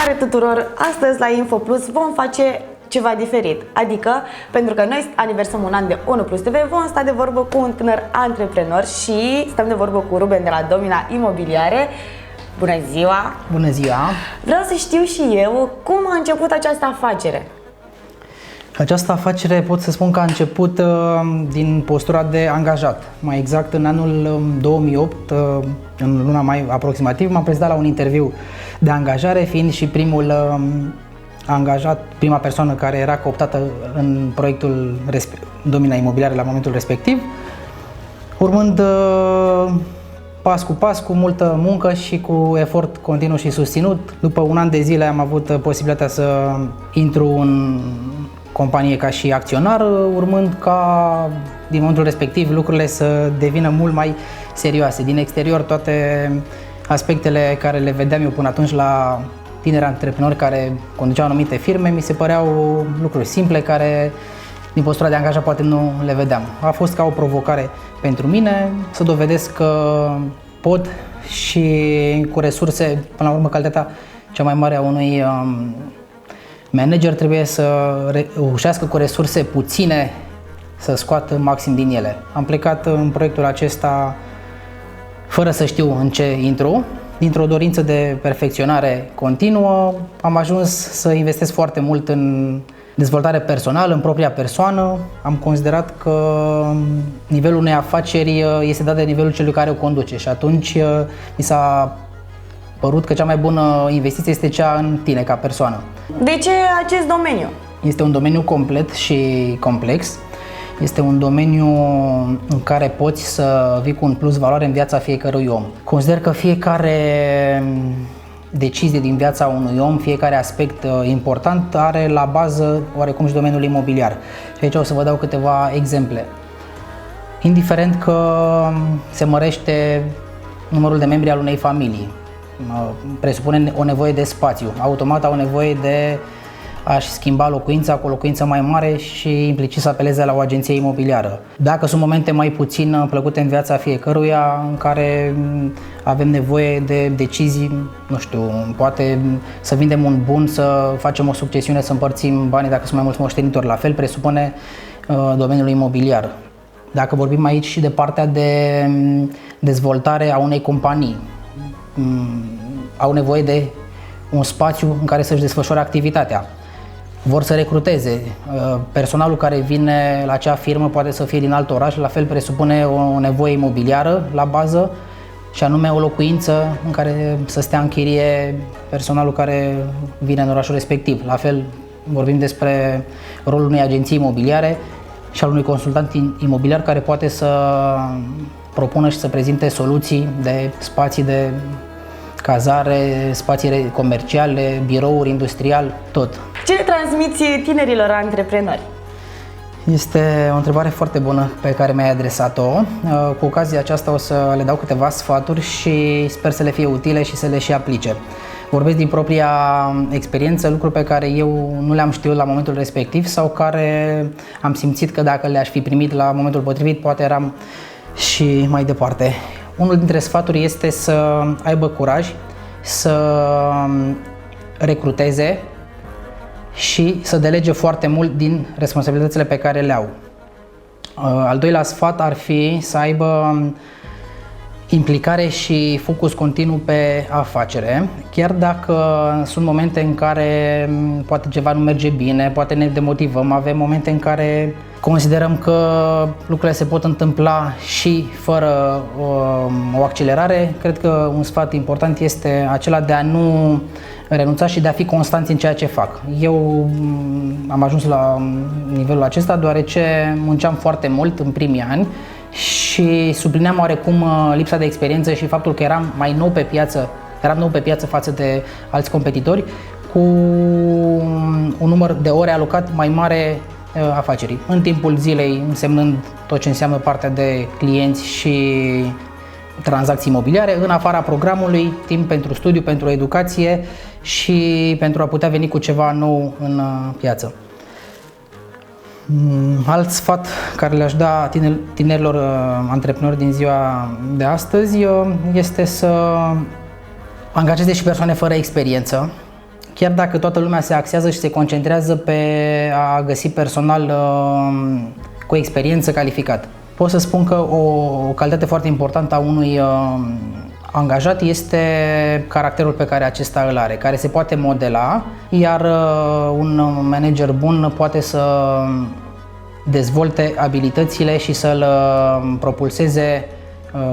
Salutare tuturor! Astăzi la Info Plus vom face ceva diferit. Adică, pentru că noi aniversăm un an de 1 Plus TV, vom sta de vorbă cu un tânăr antreprenor și stăm de vorbă cu Ruben de la Domina Imobiliare. Bună ziua! Bună ziua! Vreau să știu și eu cum a început această afacere. Această afacere pot să spun că a început din postura de angajat. Mai exact în anul 2008, în luna mai aproximativ, m-am prezentat la un interviu de angajare, fiind și primul angajat, prima persoană care era cooptată în proiectul Domina Imobiliare la momentul respectiv, urmând pas cu pas, cu multă muncă și cu efort continuu și susținut. După un an de zile am avut posibilitatea să intru în companie ca și acționar, urmând ca din momentul respectiv lucrurile să devină mult mai serioase. Din exterior, toate aspectele care le vedeam eu până atunci la tineri antreprenori care conduceau anumite firme, mi se păreau lucruri simple care din postura de angajat poate nu le vedeam. A fost ca o provocare pentru mine să dovedesc că pot și cu resurse, până la urmă calitatea cea mai mare a unui manager trebuie să reușească cu resurse puține să scoată maxim din ele. Am plecat în proiectul acesta fără să știu în ce intru. Dintr-o dorință de perfecționare continuă, am ajuns să investesc foarte mult în dezvoltare personală, în propria persoană. Am considerat că nivelul unei afaceri este dat de nivelul celui care o conduce și atunci mi s-a părut că cea mai bună investiție este cea în tine ca persoană. De ce acest domeniu? Este un domeniu complet și complex. Este un domeniu în care poți să vii cu un plus valoare în viața fiecărui om. Consider că fiecare decizie din viața unui om, fiecare aspect important are la bază oarecum și domeniul imobiliar. Și aici o să vă dau câteva exemple. Indiferent că se mărește numărul de membri al unei familii, presupune o nevoie de spațiu, automat au nevoie de a-și schimba locuința cu o locuință mai mare și implicit să apeleze la o agenție imobiliară. Dacă sunt momente mai puțin plăcute în viața fiecăruia în care avem nevoie de decizii, nu știu, poate să vindem un bun, să facem o succesiune, să împărțim banii dacă sunt mai mulți moștenitori, la fel presupune domeniul imobiliar. Dacă vorbim aici și de partea de dezvoltare a unei companii, au nevoie de un spațiu în care să-și desfășoare activitatea. Vor să recruteze. Personalul care vine la acea firmă poate să fie din alt oraș, la fel presupune o nevoie imobiliară la bază și anume o locuință în care să stea în chirie personalul care vine în orașul respectiv. La fel vorbim despre rolul unei agenții imobiliare și al unui consultant imobiliar care poate să propună și să prezinte soluții de spații de cazare, spații comerciale, birouri, industrial, tot. Ce le transmiți tinerilor antreprenori? Este o întrebare foarte bună pe care mi-ai adresat-o. Cu ocazia aceasta o să le dau câteva sfaturi și sper să le fie utile și să le și aplice. Vorbesc din propria experiență, lucruri pe care eu nu le-am știut la momentul respectiv sau care am simțit că dacă le-aș fi primit la momentul potrivit, poate eram și mai departe. Unul dintre sfaturi este să aibă curaj, să recruteze și să delege foarte mult din responsabilitățile pe care le au. Al doilea sfat ar fi să aibă implicare și focus continuu pe afacere, chiar dacă sunt momente în care poate ceva nu merge bine, poate ne demotivăm, avem momente în care considerăm că lucrurile se pot întâmpla și fără o accelerare. Cred că un sfat important este acela de a nu renunța și de a fi constanți în ceea ce fac. Eu am ajuns la nivelul acesta deoarece munceam foarte mult în primii ani și sublineam oarecum lipsa de experiență și faptul că eram nou pe piață față de alți competitori, cu un număr de ore alocat mai mare afacerii. În timpul zilei, însemnând tot ce înseamnă partea de clienți și tranzacții imobiliare, în afara programului, timp pentru studiu, pentru educație și pentru a putea veni cu ceva nou în piață. Alt sfat care le-aș da tinerilor antreprenori din ziua de astăzi este să angajeze și persoane fără experiență, chiar dacă toată lumea se axează și se concentrează pe a găsi personal cu experiență calificat. Pot să spun că o calitate foarte importantă a unui angajat este caracterul pe care acesta îl are, care se poate modela, iar un manager bun poate să dezvolte abilitățile și să-l propulseze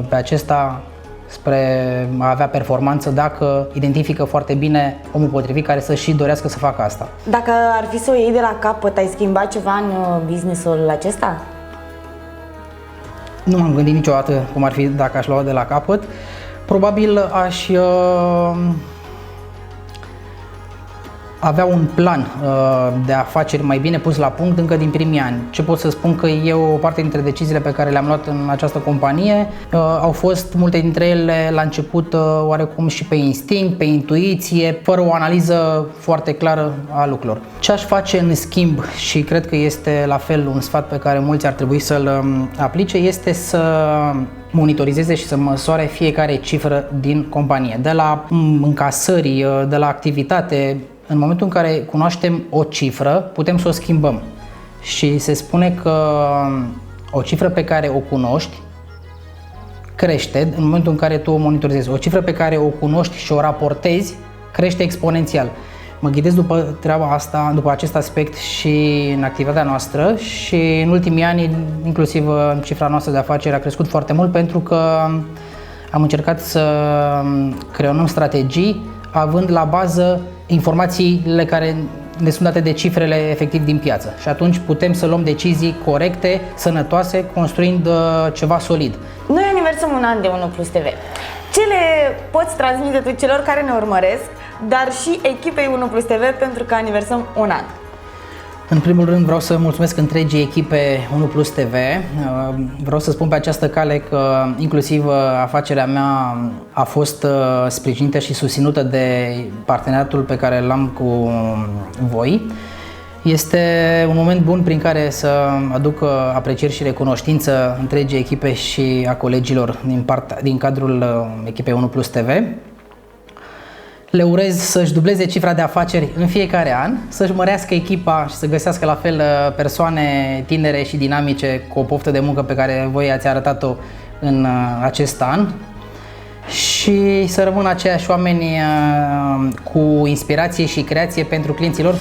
pe acesta spre a avea performanță dacă identifică foarte bine omul potrivit care să și dorească să facă asta. Dacă ar fi să o iei de la capăt, ai schimbat ceva în businessul acesta? Nu m-am gândit niciodată cum ar fi dacă aș lua de la capăt. Probabil aș avea un plan de afaceri mai bine pus la punct încă din primii ani. Ce pot să spun că eu, o parte dintre deciziile pe care le-am luat în această companie au fost multe dintre ele la început oarecum și pe instinct, pe intuiție, fără o analiză foarte clară a lucrurilor. Ce aș face în schimb, și cred că este la fel un sfat pe care mulți ar trebui să-l aplice, este să monitorizeze și să măsoare fiecare cifră din companie, de la încasări, de la activitate. În momentul în care cunoaștem o cifră, putem să o schimbăm. Și se spune că o cifră pe care o cunoști crește în momentul în care tu o monitorizezi. O cifră pe care o cunoști și o raportezi crește exponențial. Mă ghidez după treaba asta, după acest aspect și în activitatea noastră, și în ultimii ani, inclusiv cifra noastră de afaceri a crescut foarte mult pentru că am încercat să creionăm strategii având la bază informațiile care ne sunt date de cifrele efectiv din piață, și atunci putem să luăm decizii corecte, sănătoase, construind ceva solid. Noi aniversăm un an de 1+ TV. Ce le poți transmite tu celor care ne urmăresc, dar și echipei 1+ TV pentru că aniversăm un an? În primul rând vreau să mulțumesc întregii echipe 1+ TV. Vreau să spun pe această cale că inclusiv afacerea mea a fost sprijinită și susținută de parteneriatul pe care l-am cu voi. Este un moment bun prin care să aduc aprecieri și recunoștință întregii echipe și a colegilor din cadrul echipei 1+ TV. Le urez să-și dubleze cifra de afaceri în fiecare an, să-și mărească echipa și să găsească la fel persoane tinere și dinamice cu o poftă de muncă pe care voi ați arătat-o în acest an, și să rămână aceiași oameni cu inspirație și creație pentru clienții lor.